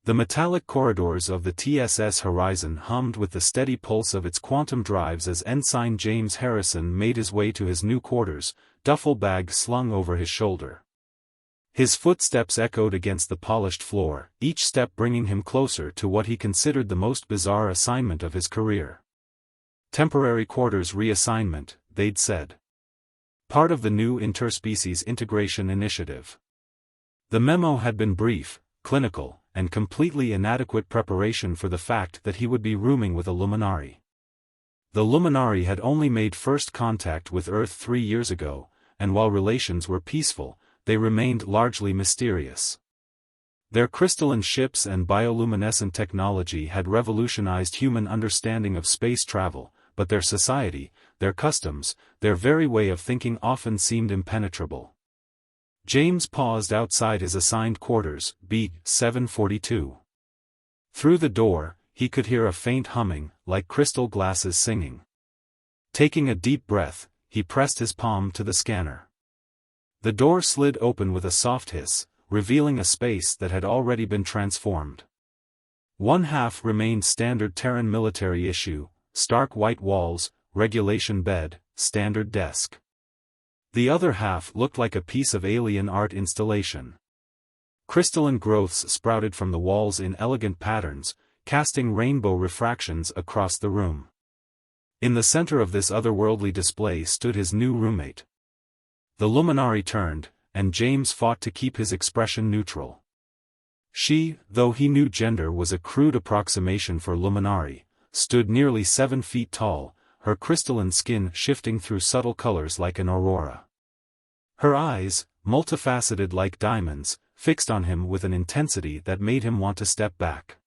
The metallic corridors of the TSS horizon hummed with the steady pulse of its quantum drives as Ensign James Harrison made his way to his new quarters, duffel bag slung over his shoulder. His footsteps echoed against the polished floor, each step bringing him closer to what he considered the most bizarre assignment of his career. Temporary quarters reassignment, they'd said. Part of the new interspecies integration initiative. The memo had been brief, clinical, and completely inadequate preparation for the fact that he would be rooming with a luminary. The luminary had only made first contact with Earth 3 years ago, and while relations were peaceful, they remained largely mysterious. Their crystalline ships and bioluminescent technology had revolutionized human understanding of space travel, but their society, their customs, their very way of thinking often seemed impenetrable. James paused outside his assigned quarters, B-742. Through the door, he could hear a faint humming, like crystal glasses singing. Taking a deep breath, he pressed his palm to the scanner. The door slid open with a soft hiss, revealing a space that had already been transformed. One half remained standard Terran military issue, stark white walls, regulation bed, standard desk. The other half looked like a piece of alien art installation. Crystalline growths sprouted from the walls in elegant patterns, casting rainbow refractions across the room. In the center of this otherworldly display stood his new roommate. The luminary turned, and James fought to keep his expression neutral. She, though he knew gender was a crude approximation for luminary, stood nearly 7 feet tall, her crystalline skin shifting through subtle colors like an aurora. Her eyes, multifaceted like diamonds, fixed on him with an intensity that made him want to step back.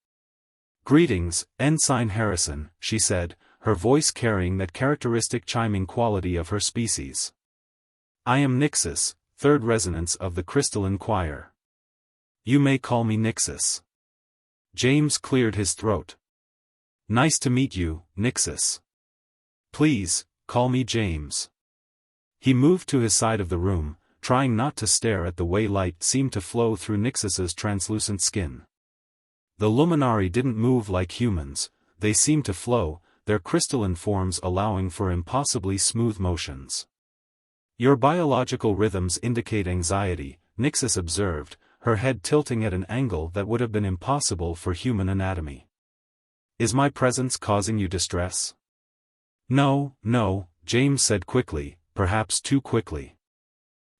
"Greetings, Ensign Harrison," she said, her voice carrying that characteristic chiming quality of her species. "I am Nixus, third resonance of the crystalline choir. You may call me Nixus." James cleared his throat. "Nice to meet you, Nixus. Please, call me James." He moved to his side of the room, trying not to stare at the way light seemed to flow through Nixus's translucent skin. The luminary didn't move like humans, they seemed to flow, their crystalline forms allowing for impossibly smooth motions. "Your biological rhythms indicate anxiety," Nixus observed, her head tilting at an angle that would have been impossible for human anatomy. "Is my presence causing you distress?" "No, no," James said quickly, perhaps too quickly.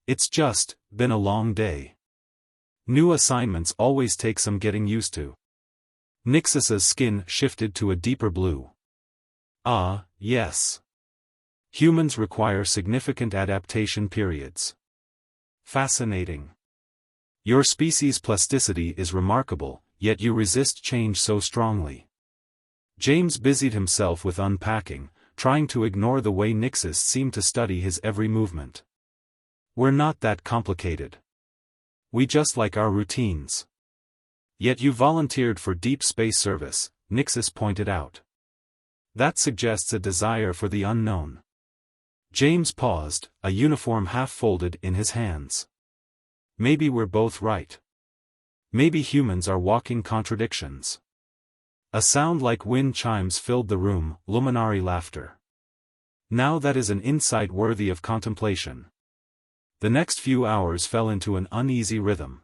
"It's just been a long day. New assignments always take some getting used to." Nixus's skin shifted to a deeper blue. "Ah, yes. Humans require significant adaptation periods." "Fascinating. Your species' plasticity is remarkable, yet you resist change so strongly." James busied himself with unpacking, trying to ignore the way Nixus seemed to study his every movement. "We're not that complicated. We just like our routines." "Yet you volunteered for deep space service," Nixus pointed out. "That suggests a desire for the unknown." James paused, a uniform half folded in his hands. "Maybe we're both right. Maybe humans are walking contradictions." A sound like wind chimes filled the room, luminary laughter. Now that is an insight worthy of contemplation. The next few hours fell into an uneasy rhythm.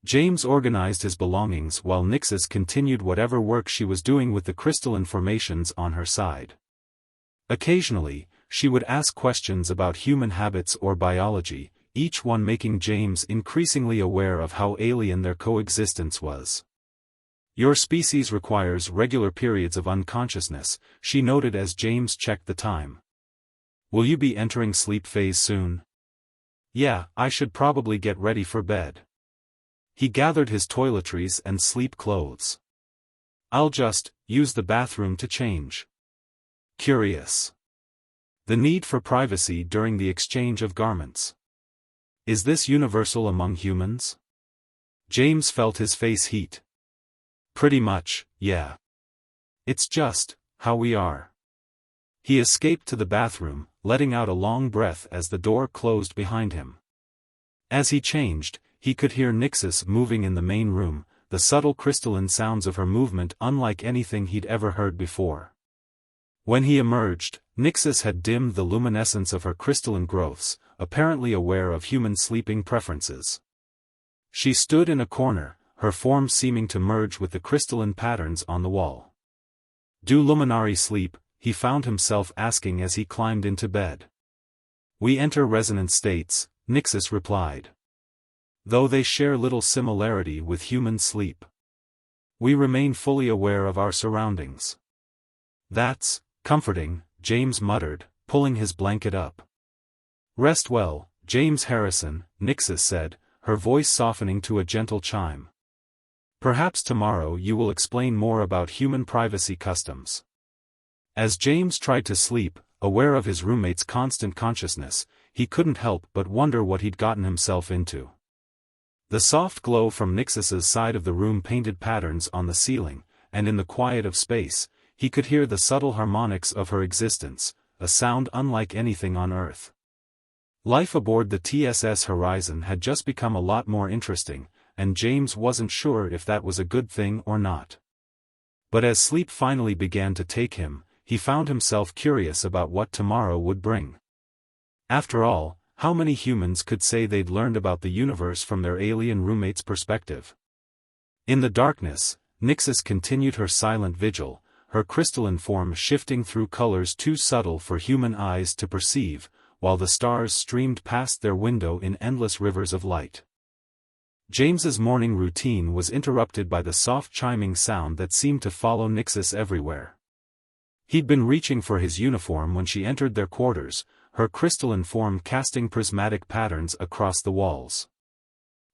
James organized his belongings while Nixus continued whatever work she was doing with the crystalline formations on her side. Occasionally, she would ask questions about human habits or biology, each one making James increasingly aware of how alien their coexistence was. "Your species requires regular periods of unconsciousness," she noted as James checked the time. "Will you be entering sleep phase soon?" "Yeah, I should probably get ready for bed." He gathered his toiletries and sleep clothes. "I'll just use the bathroom to change." Curious. The need for privacy during the exchange of garments. Is this universal among humans? James felt his face heat. "Pretty much, yeah. It's just how we are." He escaped to the bathroom, letting out a long breath as the door closed behind him. As he changed, he could hear Nixus moving in the main room, the subtle crystalline sounds of her movement unlike anything he'd ever heard before. When he emerged, Nixis had dimmed the luminescence of her crystalline growths, apparently aware of human sleeping preferences. She stood in a corner, her form seeming to merge with the crystalline patterns on the wall. "Do Luminari sleep?" he found himself asking as he climbed into bed. "We enter resonant states," Nixis replied. "Though they share little similarity with human sleep. We remain fully aware of our surroundings." "That's comforting," James muttered, pulling his blanket up. "Rest well, James Harrison," Nixis said, her voice softening to a gentle chime. "Perhaps tomorrow you will explain more about human privacy customs." As James tried to sleep, aware of his roommate's constant consciousness, he couldn't help but wonder what he'd gotten himself into. The soft glow from Nixis's side of the room painted patterns on the ceiling, and in the quiet of space, he could hear the subtle harmonics of her existence, a sound unlike anything on Earth. Life aboard the TSS Horizon had just become a lot more interesting, and James wasn't sure if that was a good thing or not. But as sleep finally began to take him, he found himself curious about what tomorrow would bring. After all, how many humans could say they'd learned about the universe from their alien roommate's perspective? In the darkness, Nixis continued her silent vigil, her crystalline form shifting through colors too subtle for human eyes to perceive, while the stars streamed past their window in endless rivers of light. James's morning routine was interrupted by the soft chiming sound that seemed to follow Nixis everywhere. He'd been reaching for his uniform when she entered their quarters, her crystalline form casting prismatic patterns across the walls.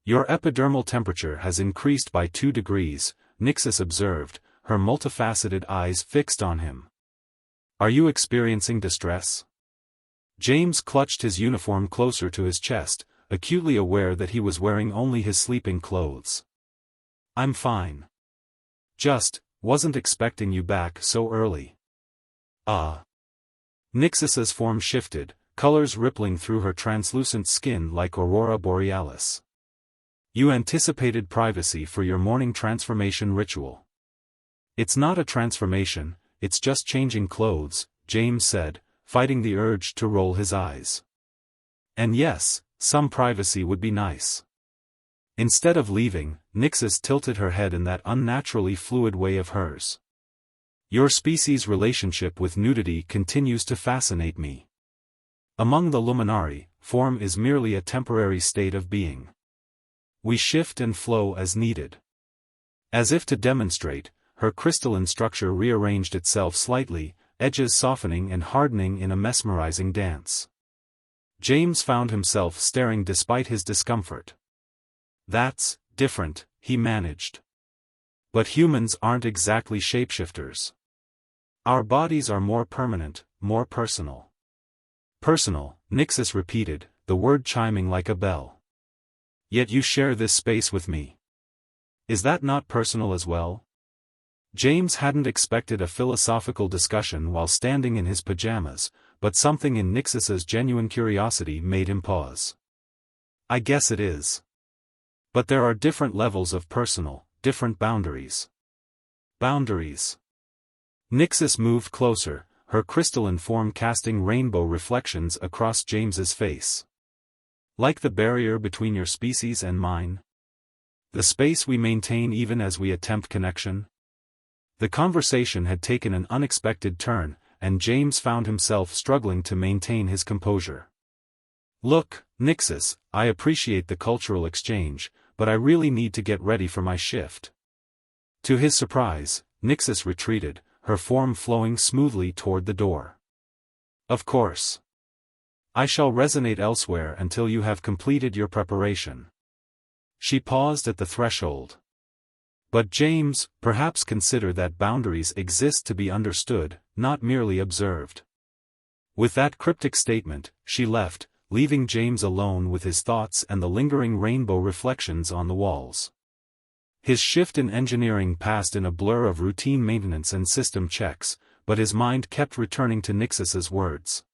"Your epidermal temperature has increased by 2 degrees, Nixis observed, her multifaceted eyes fixed on him. "Are you experiencing distress?" James clutched his uniform closer to his chest, acutely aware that he was wearing only his sleeping clothes. "I'm fine. Just, wasn't expecting you back so early." "Ah." Nixis's form shifted, colors rippling through her translucent skin like aurora borealis. "You anticipated privacy for your morning transformation ritual." "It's not a transformation, it's just changing clothes," James said, fighting the urge to roll his eyes. "And yes, some privacy would be nice." Instead of leaving, Nixis tilted her head in that unnaturally fluid way of hers. "Your species' relationship with nudity continues to fascinate me. Among the Luminari, form is merely a temporary state of being. We shift and flow as needed." As if to demonstrate, her crystalline structure rearranged itself slightly, edges softening and hardening in a mesmerizing dance. James found himself staring despite his discomfort. "That's different," he managed. "But humans aren't exactly shapeshifters. Our bodies are more permanent, more personal." "Personal," Nixis repeated, the word chiming like a bell. "Yet you share this space with me. Is that not personal as well?" James hadn't expected a philosophical discussion while standing in his pajamas, but something in Nixis's genuine curiosity made him pause. "I guess it is. But there are different levels of personal, different boundaries." "Boundaries?" Nixis moved closer, her crystalline form casting rainbow reflections across James's face. "Like the barrier between your species and mine? The space we maintain even as we attempt connection?" The conversation had taken an unexpected turn, and James found himself struggling to maintain his composure. "Look, Nixis, I appreciate the cultural exchange, but I really need to get ready for my shift." To his surprise, Nixis retreated, her form flowing smoothly toward the door. "Of course. I shall resonate elsewhere until you have completed your preparation." She paused at the threshold. "But James, perhaps consider that boundaries exist to be understood, not merely observed." With that cryptic statement, she left, leaving James alone with his thoughts and the lingering rainbow reflections on the walls. His shift in engineering passed in a blur of routine maintenance and system checks, but his mind kept returning to Nixis's words.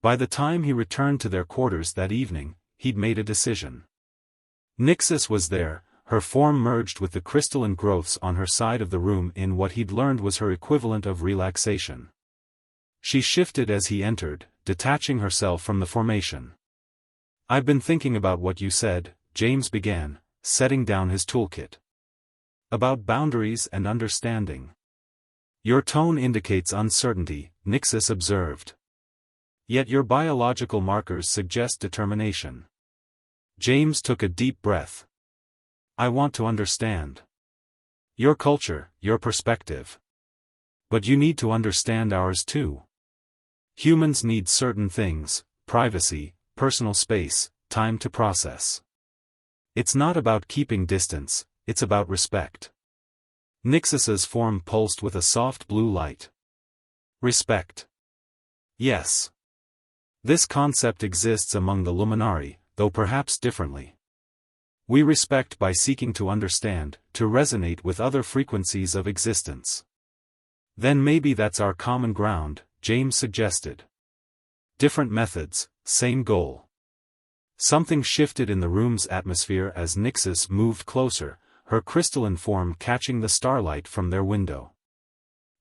By the time he returned to their quarters that evening, he'd made a decision. Nixis was there, her form merged with the crystalline growths on her side of the room in what he'd learned was her equivalent of relaxation. She shifted as he entered, detaching herself from the formation. "I've been thinking about what you said," James began, setting down his toolkit. "About boundaries and understanding." "Your tone indicates uncertainty," Nixis observed. "Yet your biological markers suggest determination." James took a deep breath. "I want to understand. Your culture, your perspective. But you need to understand ours too. Humans need certain things: privacy, personal space, time to process. It's not about keeping distance, it's about respect." Nixis's form pulsed with a soft blue light. "Respect. Yes. This concept exists among the Luminari, though perhaps differently. We respect by seeking to understand, to resonate with other frequencies of existence." "Then maybe that's our common ground," James suggested. "Different methods, same goal." Something shifted in the room's atmosphere as Nixis moved closer, her crystalline form catching the starlight from their window.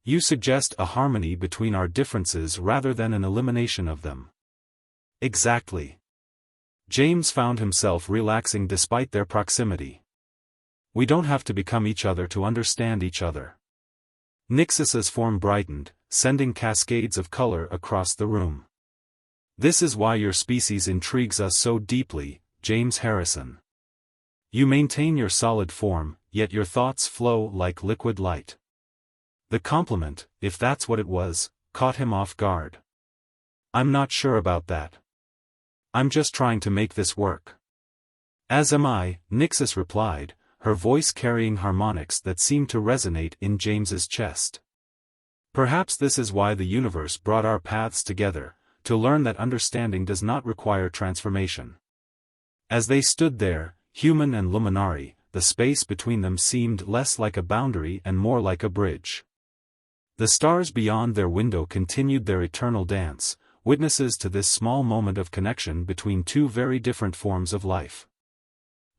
"You suggest a harmony between our differences rather than an elimination of them." "Exactly." James found himself relaxing despite their proximity. "We don't have to become each other to understand each other." Nixis's form brightened, sending cascades of color across the room. "This is why your species intrigues us so deeply, James Harrison. You maintain your solid form, yet your thoughts flow like liquid light." The compliment, if that's what it was, caught him off guard. "I'm not sure about that. I'm just trying to make this work." "As am I," Nixis replied, her voice carrying harmonics that seemed to resonate in James's chest. "Perhaps this is why the universe brought our paths together, to learn that understanding does not require transformation." As they stood there, human and Luminari, the space between them seemed less like a boundary and more like a bridge. The stars beyond their window continued their eternal dance, witnesses to this small moment of connection between two very different forms of life.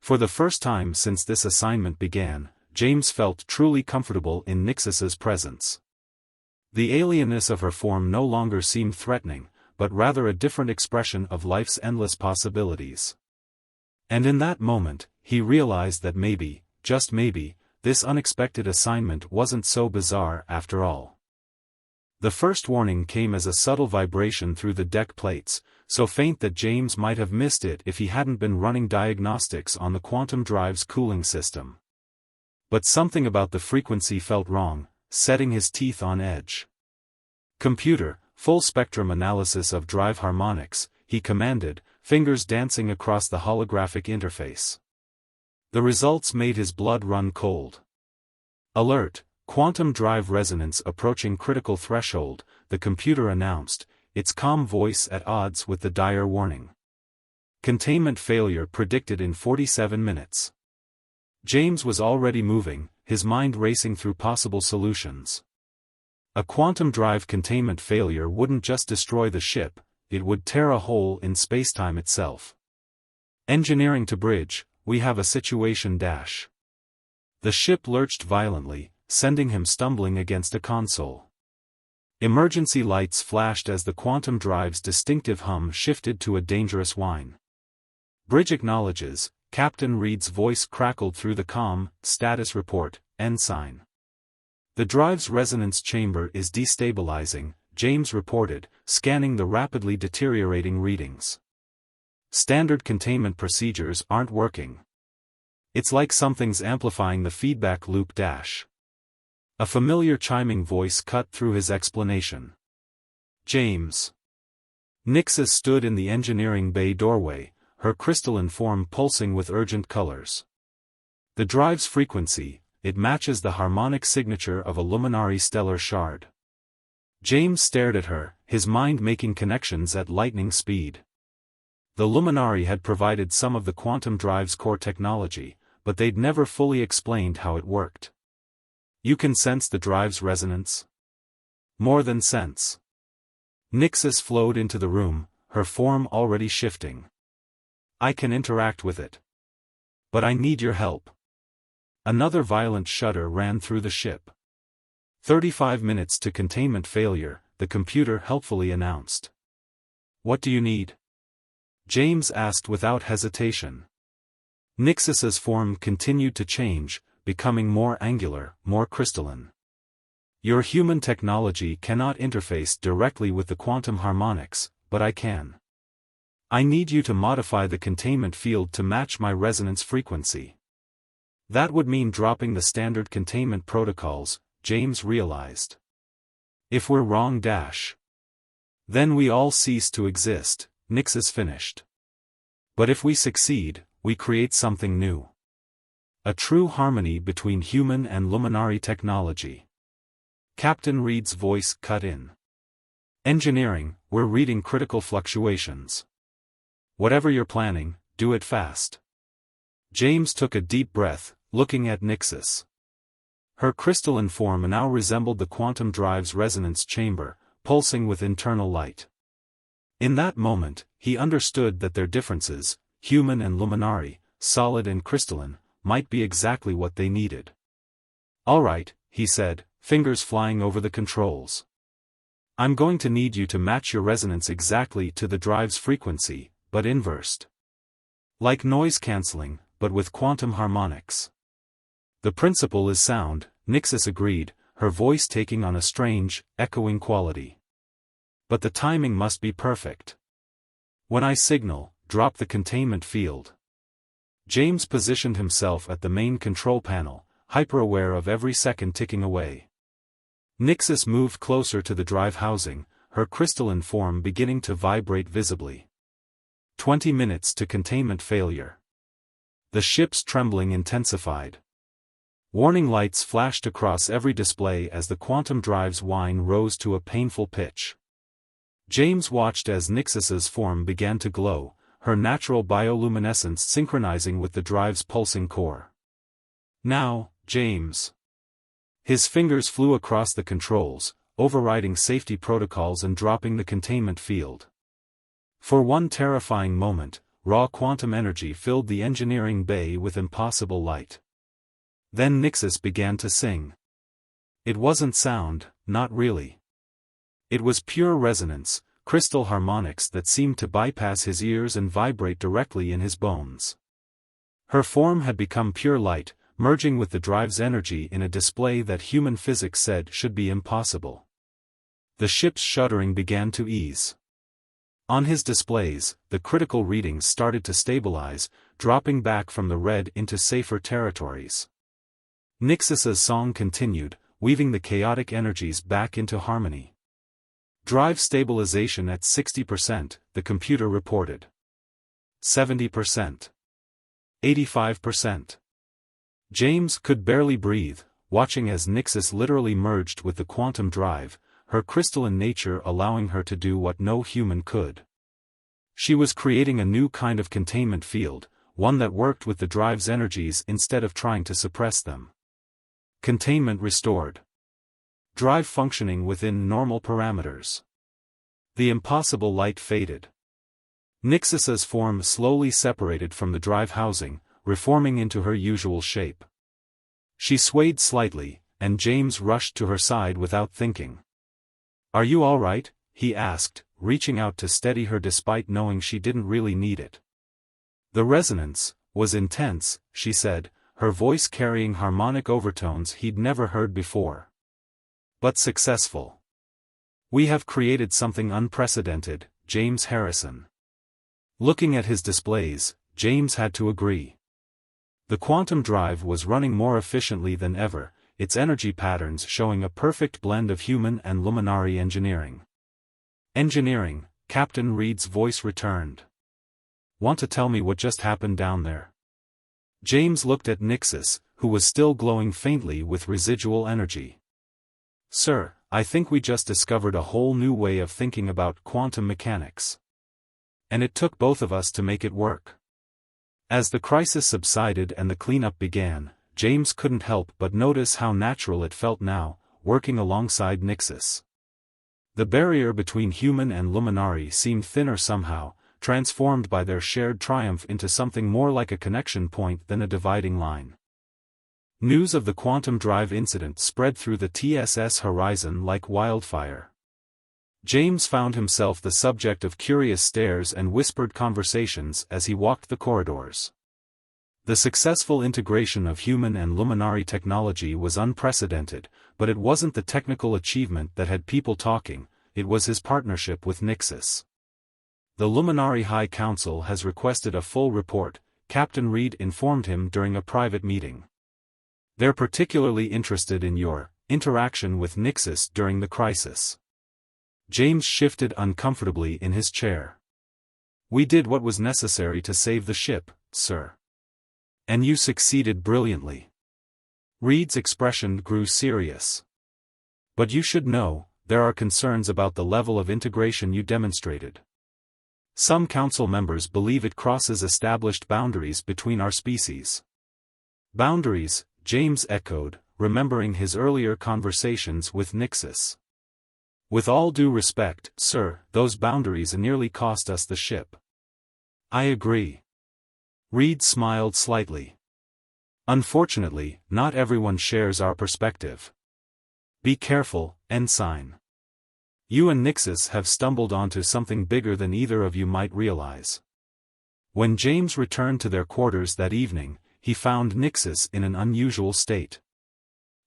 For the first time since this assignment began, James felt truly comfortable in Nixis's presence. The alienness of her form no longer seemed threatening, but rather a different expression of life's endless possibilities. And in that moment, he realized that maybe, just maybe, this unexpected assignment wasn't so bizarre after all. The first warning came as a subtle vibration through the deck plates, so faint that James might have missed it if he hadn't been running diagnostics on the quantum drive's cooling system. But something about the frequency felt wrong, setting his teeth on edge. "Computer, full spectrum analysis of drive harmonics," he commanded, fingers dancing across the holographic interface. The results made his blood run cold. "Alert, quantum drive resonance approaching critical threshold," the computer announced, its calm voice at odds with the dire warning. "Containment failure predicted in 47 minutes." James was already moving, his mind racing through possible solutions. A quantum drive containment failure wouldn't just destroy the ship, it would tear a hole in spacetime itself. "Engineering to bridge, we have a situation dash." The ship lurched violently, sending him stumbling against a console. Emergency lights flashed as the quantum drive's distinctive hum shifted to a dangerous whine. "Bridge acknowledges," Captain Reed's voice crackled through the comm, "status report, ensign." "The drive's resonance chamber is destabilizing," James reported, scanning the rapidly deteriorating readings. "Standard containment procedures aren't working. It's like something's amplifying the feedback loop dash." A familiar chiming voice cut through his explanation. "James." Nixis stood in the engineering bay doorway, her crystalline form pulsing with urgent colors. "The drive's frequency, it matches the harmonic signature of a Luminari stellar shard." James stared at her, his mind making connections at lightning speed. The Luminari had provided some of the quantum drive's core technology, but they'd never fully explained how it worked. "You can sense the drive's resonance?" "More than sense." Nixis flowed into the room, her form already shifting. "I can interact with it. But I need your help." Another violent shudder ran through the ship. 35 minutes to containment failure, the computer helpfully announced. What do you need? James asked without hesitation. Nixus's form continued to change, becoming more angular, more crystalline. Your human technology cannot interface directly with the quantum harmonics, but I can. I need you to modify the containment field to match my resonance frequency. That would mean dropping the standard containment protocols, James realized. If we're wrong, then we all cease to exist, Nixus finished. But if we succeed, we create something new. A true harmony between human and luminary technology. Captain Reed's voice cut in. Engineering, we're reading critical fluctuations. Whatever you're planning, do it fast. James took a deep breath, looking at Nixus. Her crystalline form now resembled the quantum drive's resonance chamber, pulsing with internal light. In that moment, he understood that their differences, human and luminary, solid and crystalline, might be exactly what they needed. All right, he said, fingers flying over the controls. I'm going to need you to match your resonance exactly to the drive's frequency, but inversed. Like noise cancelling, but with quantum harmonics. The principle is sound, Nixus agreed, her voice taking on a strange, echoing quality. But the timing must be perfect. When I signal, drop the containment field. James positioned himself at the main control panel, hyper-aware of every second ticking away. Nixus moved closer to the drive housing, her crystalline form beginning to vibrate visibly. 20 minutes to containment failure. The ship's trembling intensified. Warning lights flashed across every display as the quantum drive's whine rose to a painful pitch. James watched as Nixus's form began to glow, her natural bioluminescence synchronizing with the drive's pulsing core. Now, James. His fingers flew across the controls, overriding safety protocols and dropping the containment field. For one terrifying moment, raw quantum energy filled the engineering bay with impossible light. Then Nixus began to sing. It wasn't sound, not really. It was pure resonance, crystal harmonics that seemed to bypass his ears and vibrate directly in his bones. Her form had become pure light, merging with the drive's energy in a display that human physics said should be impossible. The ship's shuddering began to ease. On his displays, the critical readings started to stabilize, dropping back from the red into safer territories. Nixus's song continued, weaving the chaotic energies back into harmony. Drive stabilization at 60%, the computer reported. 70%. 85%. James could barely breathe, watching as Nixus literally merged with the quantum drive, her crystalline nature allowing her to do what no human could. She was creating a new kind of containment field, one that worked with the drive's energies instead of trying to suppress them. Containment restored. Drive functioning within normal parameters. The impossible light faded. Nixus's form slowly separated from the drive housing, reforming into her usual shape. She swayed slightly, and James rushed to her side without thinking. "Are you all right?" he asked, reaching out to steady her despite knowing she didn't really need it. "The resonance was intense," she said, her voice carrying harmonic overtones he'd never heard before. "But successful. We have created something unprecedented, James Harrison." Looking at his displays, James had to agree. The quantum drive was running more efficiently than ever, its energy patterns showing a perfect blend of human and luminary engineering. "Engineering," Captain Reed's voice returned. "Want to tell me what just happened down there?" James looked at Nixus, who was still glowing faintly with residual energy. "Sir, I think we just discovered a whole new way of thinking about quantum mechanics. And it took both of us to make it work." As the crisis subsided and the cleanup began, James couldn't help but notice how natural it felt now, working alongside Nixus. The barrier between human and luminary seemed thinner somehow, transformed by their shared triumph into something more like a connection point than a dividing line. News of the quantum drive incident spread through the TSS horizon like wildfire. James found himself the subject of curious stares and whispered conversations as he walked the corridors. The successful integration of human and luminary technology was unprecedented, but it wasn't the technical achievement that had people talking, it was his partnership with Nixus. The Luminary High Council has requested a full report, Captain Reed informed him during a private meeting. They're particularly interested in your interaction with Nixus during the crisis. James shifted uncomfortably in his chair. We did what was necessary to save the ship, sir. And you succeeded brilliantly. Reed's expression grew serious. But you should know, there are concerns about the level of integration you demonstrated. Some council members believe it crosses established boundaries between our species. Boundaries, James echoed, remembering his earlier conversations with Nixus. With all due respect, sir, those boundaries nearly cost us the ship. I agree. Reed smiled slightly. Unfortunately, not everyone shares our perspective. Be careful, Ensign. You and Nixus have stumbled onto something bigger than either of you might realize. When James returned to their quarters that evening, he found Nixus in an unusual state.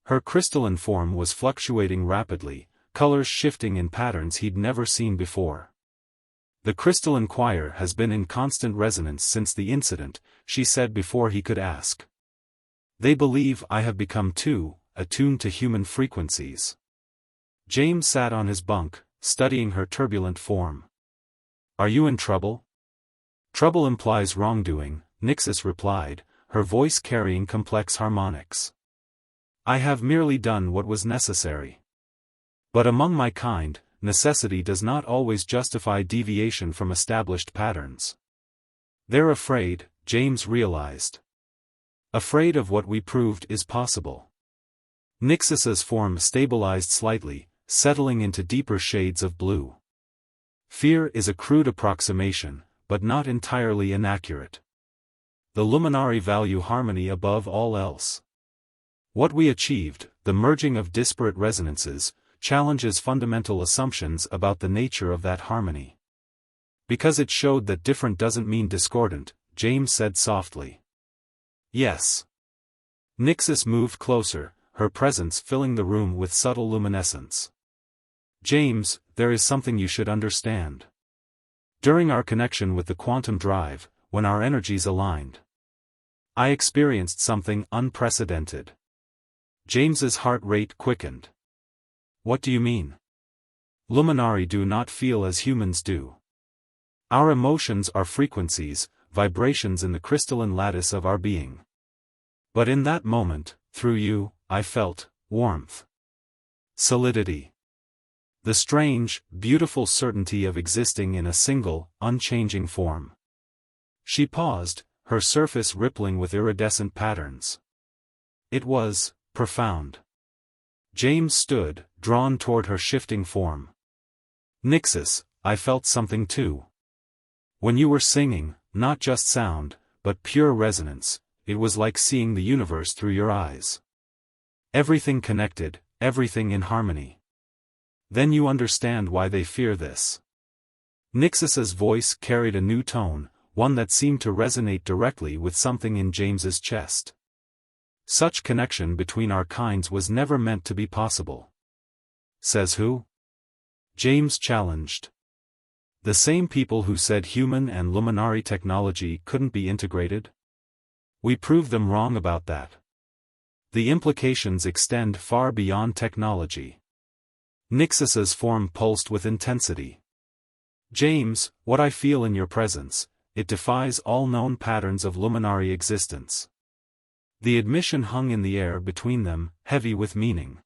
Her crystalline form was fluctuating rapidly, colors shifting in patterns he'd never seen before. The crystalline choir has been in constant resonance since the incident, she said before he could ask. They believe I have become too attuned to human frequencies. James sat on his bunk, studying her turbulent form. Are you in trouble? Trouble implies wrongdoing, Nixus replied, her voice carrying complex harmonics. I have merely done what was necessary. But among my kind, necessity does not always justify deviation from established patterns. They're afraid, James realized. Afraid of what we proved is possible. Nixus's form stabilized slightly, settling into deeper shades of blue. Fear is a crude approximation, but not entirely inaccurate. The luminary value harmony above all else. What we achieved, the merging of disparate resonances, challenges fundamental assumptions about the nature of that harmony. Because it showed that different doesn't mean discordant, James said softly. Yes. Nixus moved closer, her presence filling the room with subtle luminescence. James, there is something you should understand. During our connection with the quantum drive, when our energies aligned, I experienced something unprecedented. James's heart rate quickened. What do you mean? Luminari do not feel as humans do. Our emotions are frequencies, vibrations in the crystalline lattice of our being. But in that moment, through you, I felt warmth. Solidity. The strange, beautiful certainty of existing in a single, unchanging form. She paused, her surface rippling with iridescent patterns. It was profound. James stood, drawn toward her shifting form. Nixus, I felt something too. When you were singing, not just sound, but pure resonance, it was like seeing the universe through your eyes. Everything connected, everything in harmony. Then you understand why they fear this. Nixus's voice carried a new tone, one that seemed to resonate directly with something in James's chest. Such connection between our kinds was never meant to be possible. Says who? James challenged. The same people who said human and luminary technology couldn't be integrated? We proved them wrong about that. The implications extend far beyond technology. Nixus's form pulsed with intensity. James, what I feel in your presence, it defies all known patterns of luminary existence. The admission hung in the air between them, heavy with meaning.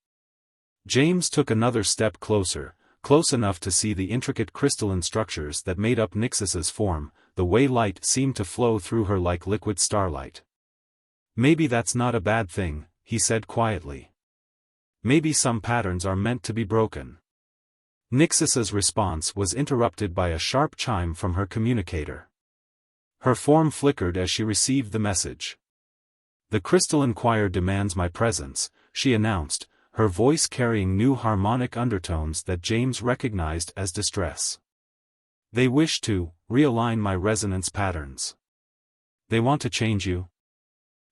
James took another step closer, close enough to see the intricate crystalline structures that made up Nixus's form, the way light seemed to flow through her like liquid starlight. Maybe that's not a bad thing, he said quietly. Maybe some patterns are meant to be broken. Nixus's response was interrupted by a sharp chime from her communicator. Her form flickered as she received the message. The crystalline choir demands my presence, she announced, her voice carrying new harmonic undertones that James recognized as distress. They wish to realign my resonance patterns. They want to change you?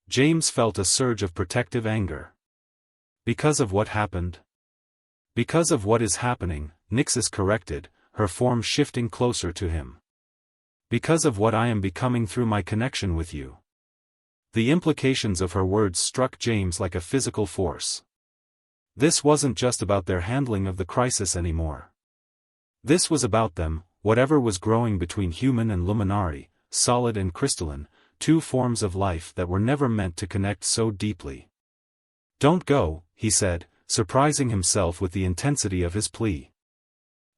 James felt a surge of protective anger. Because of what happened? Because of what is happening, Nixis corrected, her form shifting closer to him. Because of what I am becoming through my connection with you. The implications of her words struck James like a physical force. This wasn't just about their handling of the crisis anymore. This was about them, whatever was growing between human and luminary, solid and crystalline, two forms of life that were never meant to connect so deeply. Don't go, he said, surprising himself with the intensity of his plea.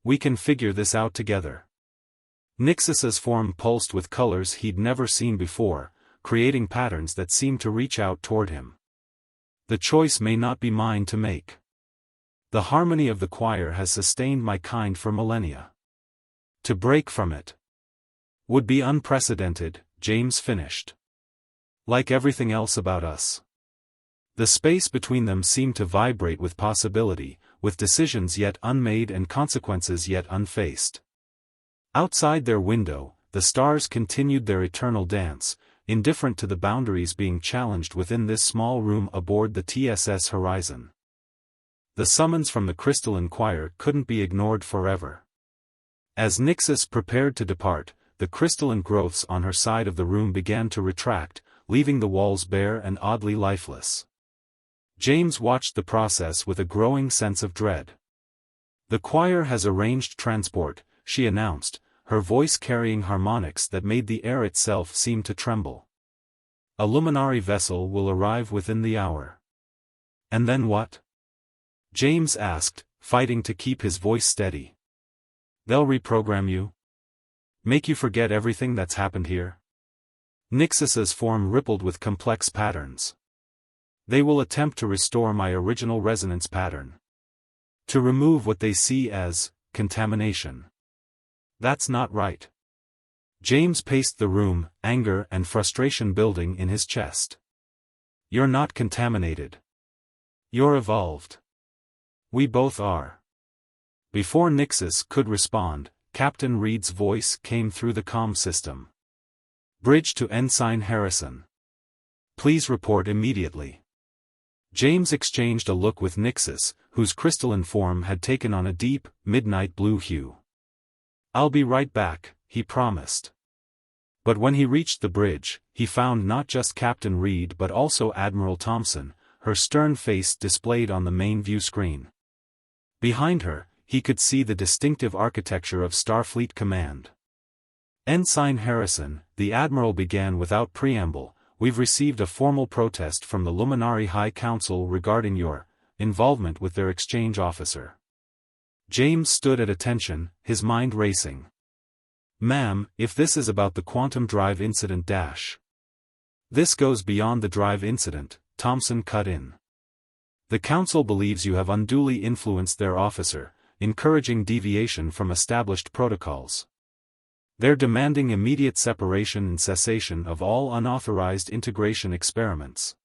We can figure this out together. Nixis's form pulsed with colors he'd never seen before, creating patterns that seemed to reach out toward him. The choice may not be mine to make. The harmony of the choir has sustained my kind for millennia. To break from it would be unprecedented, James finished. Like everything else about us. The space between them seemed to vibrate with possibility, with decisions yet unmade and consequences yet unfaced. Outside their window, the stars continued their eternal dance, indifferent to the boundaries being challenged within this small room aboard the TSS Horizon. The summons from the crystalline choir couldn't be ignored forever. As Nixis prepared to depart, the crystalline growths on her side of the room began to retract, leaving the walls bare and oddly lifeless. James watched the process with a growing sense of dread. The choir has arranged transport, she announced, her voice carrying harmonics that made the air itself seem to tremble. A luminary vessel will arrive within the hour. And then what? James asked, fighting to keep his voice steady. They'll reprogram you? Make you forget everything that's happened here? Nixis's form rippled with complex patterns. They will attempt to restore my original resonance pattern. To remove what they see as contamination. That's not right. James paced the room, anger and frustration building in his chest. You're not contaminated. You're evolved. We both are. Before Nixis could respond, Captain Reed's voice came through the comm system. Bridge to Ensign Harrison. Please report immediately. James exchanged a look with Nixis, whose crystalline form had taken on a deep, midnight blue hue. I'll be right back, he promised. But when he reached the bridge, he found not just Captain Reed but also Admiral Thompson, her stern face displayed on the main view screen. Behind her, he could see the distinctive architecture of Starfleet Command. Ensign Harrison, the Admiral began without preamble, we've received a formal protest from the Luminary High Council regarding your involvement with their exchange officer. James stood at attention, his mind racing. Ma'am, if this is about the quantum drive incident This goes beyond the drive incident, Thompson cut in. The Council believes you have unduly influenced their officer, encouraging deviation from established protocols. They're demanding immediate separation and cessation of all unauthorized integration experiments.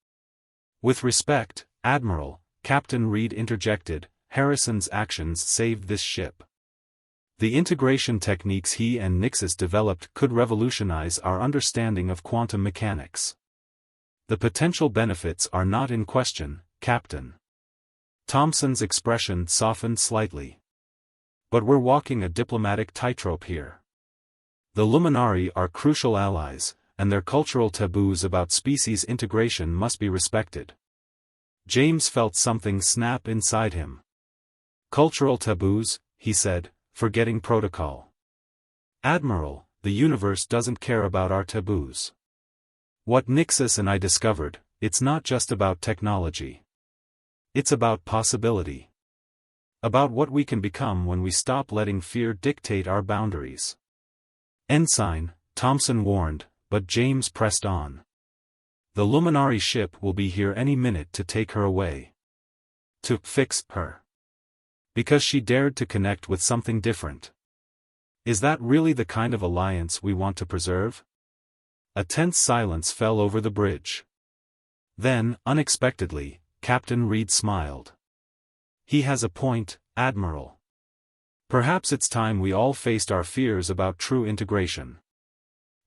With respect, Admiral, Captain Reed interjected, Harrison's actions saved this ship. The integration techniques he and Nixis developed could revolutionize our understanding of quantum mechanics. The potential benefits are not in question, Captain. Thompson's expression softened slightly. But we're walking a diplomatic tightrope here. The Luminari are crucial allies, and their cultural taboos about species integration must be respected. James felt something snap inside him. Cultural taboos, he said, forgetting protocol. Admiral, the universe doesn't care about our taboos. What Nixis and I discovered, it's not just about technology. It's about possibility. About what we can become when we stop letting fear dictate our boundaries. Ensign, Thompson warned, but James pressed on. The Luminari ship will be here any minute to take her away. To fix her. Because she dared to connect with something different. Is that really the kind of alliance we want to preserve? A tense silence fell over the bridge. Then, unexpectedly, Captain Reed smiled. "He has a point, Admiral. Perhaps it's time we all faced our fears about true integration."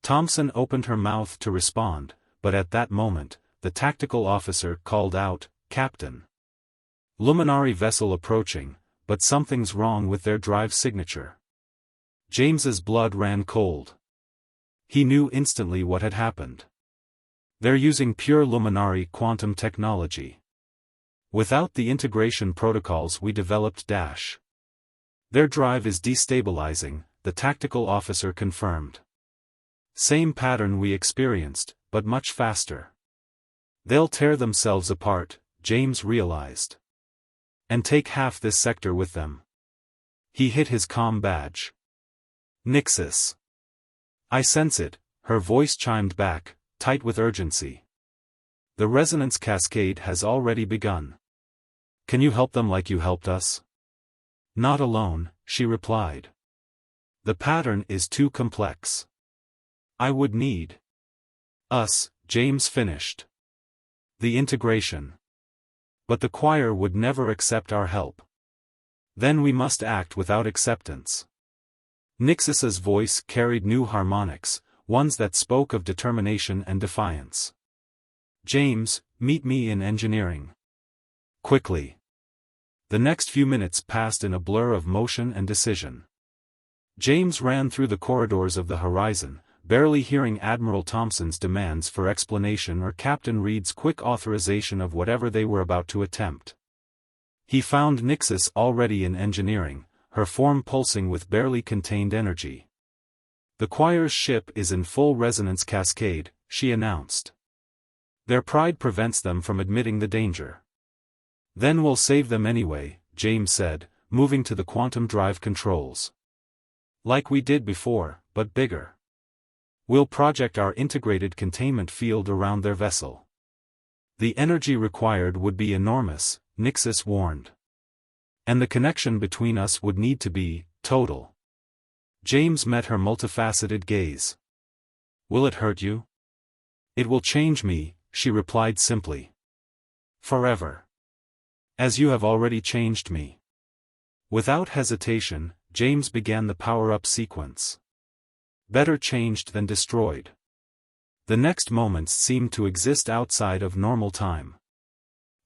Thompson opened her mouth to respond, but at that moment, the tactical officer called out, "Captain. Luminary vessel approaching, but something's wrong with their drive signature." James's blood ran cold. He knew instantly what had happened. They're using pure luminary quantum technology. Without the integration protocols we developed. Their drive is destabilizing, the tactical officer confirmed. Same pattern we experienced, but much faster. They'll tear themselves apart, James realized. And take half this sector with them. He hit his comm badge. "Nixus." "I sense it," her voice chimed back, tight with urgency. "The resonance cascade has already begun. Can you help them like you helped us?" "Not alone," she replied. "The pattern is too complex. I would need us," James finished. "The integration. But the choir would never accept our help. Then we must act without acceptance." Nixus's voice carried new harmonics, ones that spoke of determination and defiance. "James, meet me in engineering. Quickly." The next few minutes passed in a blur of motion and decision. James ran through the corridors of the horizon, barely hearing Admiral Thompson's demands for explanation or Captain Reed's quick authorization of whatever they were about to attempt. He found Nixus already in engineering, her form pulsing with barely contained energy. "The choir's ship is in full resonance cascade," she announced. "Their pride prevents them from admitting the danger." "Then we'll save them anyway," James said, moving to the quantum drive controls. "Like we did before, but bigger. We'll project our integrated containment field around their vessel." "The energy required would be enormous," Nixus warned. "And the connection between us would need to be total." James met her multifaceted gaze. "Will it hurt you?" "It will change me," she replied simply. "Forever. As you have already changed me." Without hesitation, James began the power-up sequence. Better changed than destroyed. The next moments seemed to exist outside of normal time.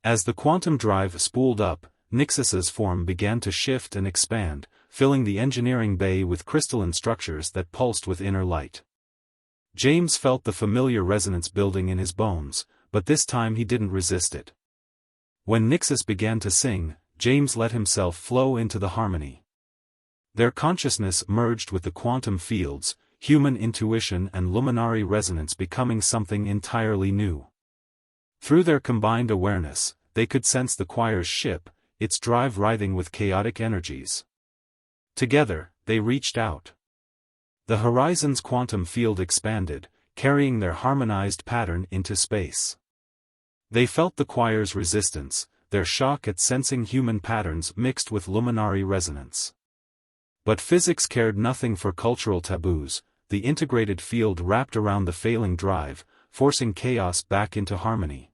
As the quantum drive spooled up, Nixus's form began to shift and expand, filling the engineering bay with crystalline structures that pulsed with inner light. James felt the familiar resonance building in his bones, but this time he didn't resist it. When Nixus began to sing, James let himself flow into the harmony. Their consciousness merged with the quantum fields, human intuition and luminary resonance becoming something entirely new. Through their combined awareness, they could sense the choir's ship, its drive writhing with chaotic energies. Together, they reached out. The horizon's quantum field expanded, carrying their harmonized pattern into space. They felt the choir's resistance, their shock at sensing human patterns mixed with luminary resonance. But physics cared nothing for cultural taboos. The integrated field wrapped around the failing drive, forcing chaos back into harmony.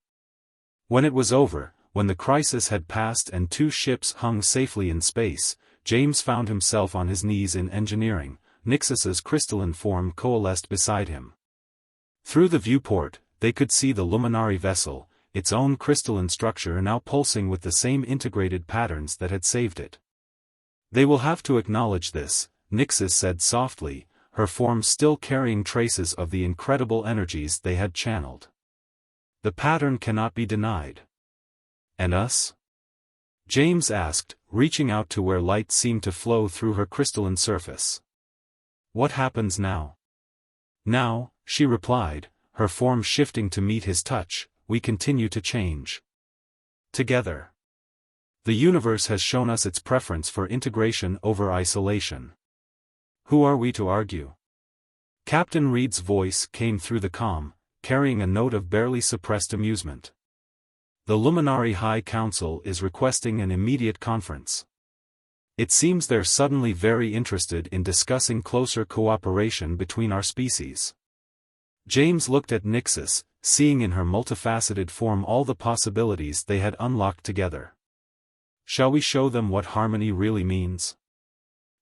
When it was over, when the crisis had passed and two ships hung safely in space, James found himself on his knees in engineering, Nixus's crystalline form coalesced beside him. Through the viewport, they could see the luminary vessel, its own crystalline structure now pulsing with the same integrated patterns that had saved it. "They will have to acknowledge this," Nixus said softly, her form still carrying traces of the incredible energies they had channeled. "The pattern cannot be denied." "And us?" James asked, reaching out to where light seemed to flow through her crystalline surface. "What happens now?" "Now," she replied, her form shifting to meet his touch, "we continue to change. Together. The universe has shown us its preference for integration over isolation. Who are we to argue?" Captain Reed's voice came through the comm, carrying a note of barely suppressed amusement. "The Luminary High Council is requesting an immediate conference. It seems they're suddenly very interested in discussing closer cooperation between our species." James looked at Nixus, seeing in her multifaceted form all the possibilities they had unlocked together. Shall we show them what harmony really means?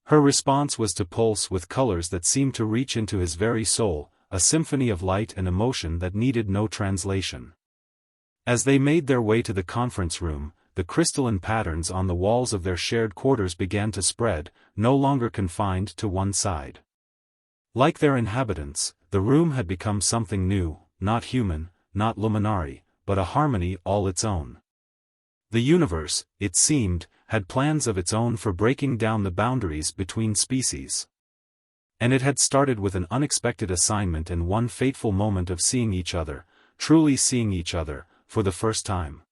Her response was to pulse with colors that seemed to reach into his very soul, a symphony of light and emotion that needed no translation. As they made their way to the conference room, the crystalline patterns on the walls of their shared quarters began to spread, no longer confined to one side. Like their inhabitants, the room had become something new, not human, not luminary, but a harmony all its own. The universe, it seemed, had plans of its own for breaking down the boundaries between species. And it had started with an unexpected assignment and one fateful moment of seeing each other, truly seeing each other, for the first time.